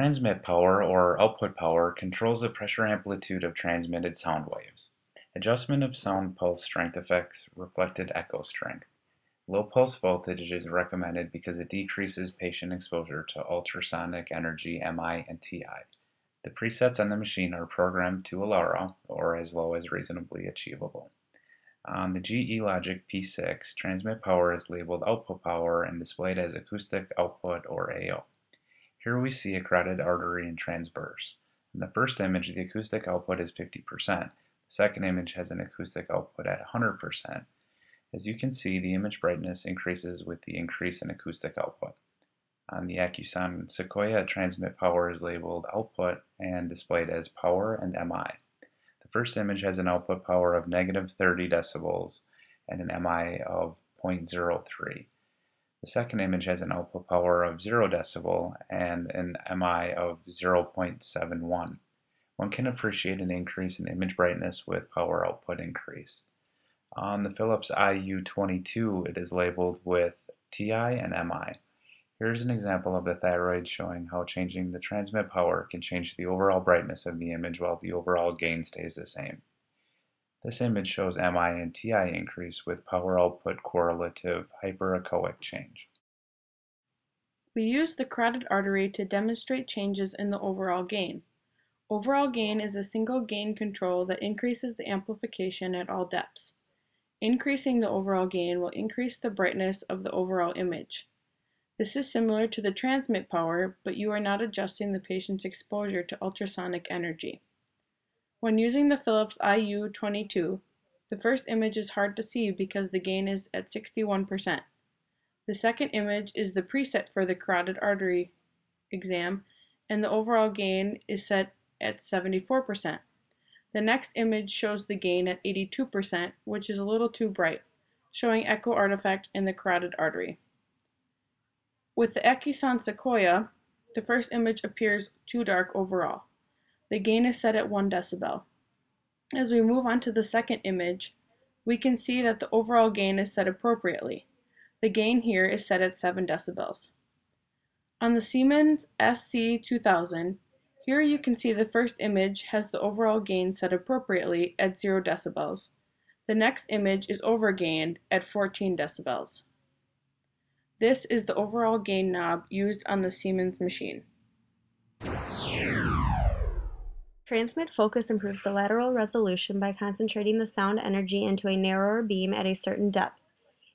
Transmit power, or output power, controls the pressure amplitude of transmitted sound waves. Adjustment of sound pulse strength affects reflected echo strength. Low pulse voltage is recommended because it decreases patient exposure to ultrasonic energy MI and TI. The presets on the machine are programmed to LARA, or as low as reasonably achievable. On the GE Logic P6, transmit power is labeled output power and displayed as acoustic output, or AO. Here we see a carotid artery and transverse. In the first image, the acoustic output is 50%. The second image has an acoustic output at 100%. As you can see, the image brightness increases with the increase in acoustic output. On the Ultrasound Sequoia, transmit power is labeled output and displayed as power and MI. The first image has an output power of negative 30 decibels and an MI of 0.03. The second image has an output power of 0 decibel and an MI of 0.71. One can appreciate an increase in image brightness with power output increase. On the Philips IU-22, it is labeled with TI and MI. Here's an example of the thyroid showing how changing the transmit power can change the overall brightness of the image while the overall gain stays the same. This image shows MI and TI increase with power output correlative hyperechoic change. We use the carotid artery to demonstrate changes in the overall gain. Overall gain is a single gain control that increases the amplification at all depths. Increasing the overall gain will increase the brightness of the overall image. This is similar to the transmit power, but you are not adjusting the patient's exposure to ultrasonic energy. When using the Philips IU-22, the first image is hard to see because the gain is at 61%. The second image is the preset for the carotid artery exam, and the overall gain is set at 74%. The next image shows the gain at 82%, which is a little too bright, showing echo artifact in the carotid artery. With the Ultrasound Sequoia, the first image appears too dark overall. The gain is set at 1 decibel. As we move on to the second image, we can see that the overall gain is set appropriately. The gain here is set at 7 decibels. On the Siemens SC2000, here you can see the first image has the overall gain set appropriately at 0 decibels. The next image is overgained at 14 decibels. This is the overall gain knob used on the Siemens machine. Transmit focus improves the lateral resolution by concentrating the sound energy into a narrower beam at a certain depth.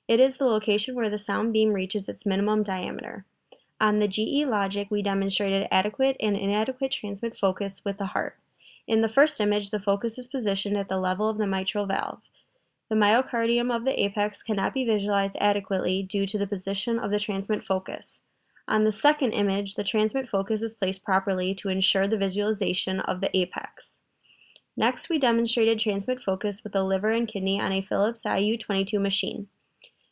It is the location where the sound beam reaches its minimum diameter. On the GE Logic, we demonstrated adequate and inadequate transmit focus with the heart. In the first image, the focus is positioned at the level of the mitral valve. The myocardium of the apex cannot be visualized adequately due to the position of the transmit focus. On the second image, the transmit focus is placed properly to ensure the visualization of the apex. Next, we demonstrated transmit focus with the liver and kidney on a Philips IU-22 machine.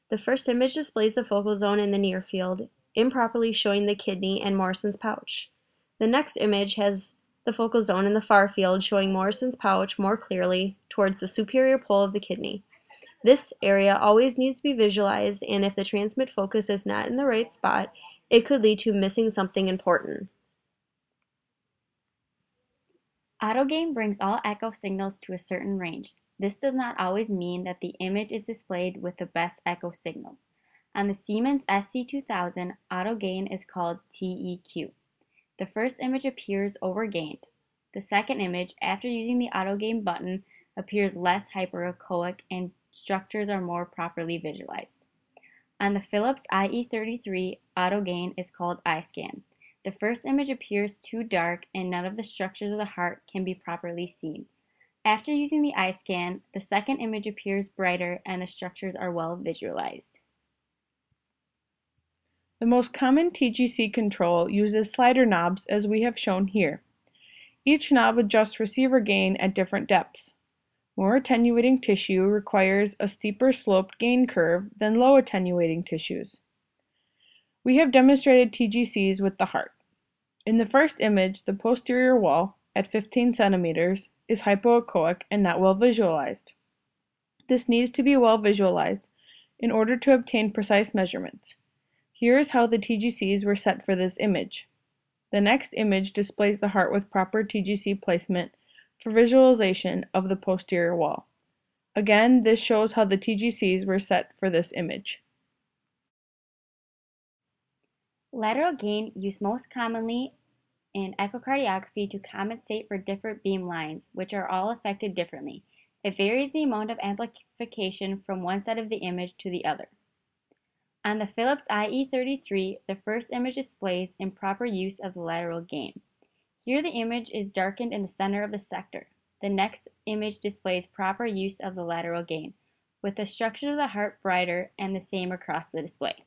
The first image displays the focal zone in the near field, improperly showing the kidney and Morrison's pouch. The next image has the focal zone in the far field, showing Morrison's pouch more clearly towards the superior pole of the kidney. This area always needs to be visualized, and if the transmit focus is not in the right spot, it could lead to missing something important. Autogain brings all echo signals to a certain range. This does not always mean that the image is displayed with the best echo signals. On the Siemens SC2000, autogain is called TEQ. The first image appears overgained. The second image, after using the autogain button, appears less hyperechoic and structures are more properly visualized. On the Philips IE33, autogain is called iScan. The first image appears too dark and none of the structures of the heart can be properly seen. After using the iScan, the second image appears brighter and the structures are well visualized. The most common TGC control uses slider knobs as we have shown here. Each knob adjusts receiver gain at different depths. More attenuating tissue requires a steeper sloped gain curve than low attenuating tissues. We have demonstrated TGCs with the heart. In the first image, the posterior wall, at 15 centimeters, is hypoechoic and not well visualized. This needs to be well visualized in order to obtain precise measurements. Here is how the TGCs were set for this image. The next image displays the heart with proper TGC placement for visualization of the posterior wall. Again, this shows how the TGCs were set for this image. Lateral gain used most commonly in echocardiography to compensate for different beam lines, which are all affected differently. It varies the amount of amplification from one side of the image to the other. On the Philips IE33, the first image displays improper use of the lateral gain. Here the image is darkened in the center of the sector. The next image displays proper use of the lateral gain, with the structure of the heart brighter and the same across the display.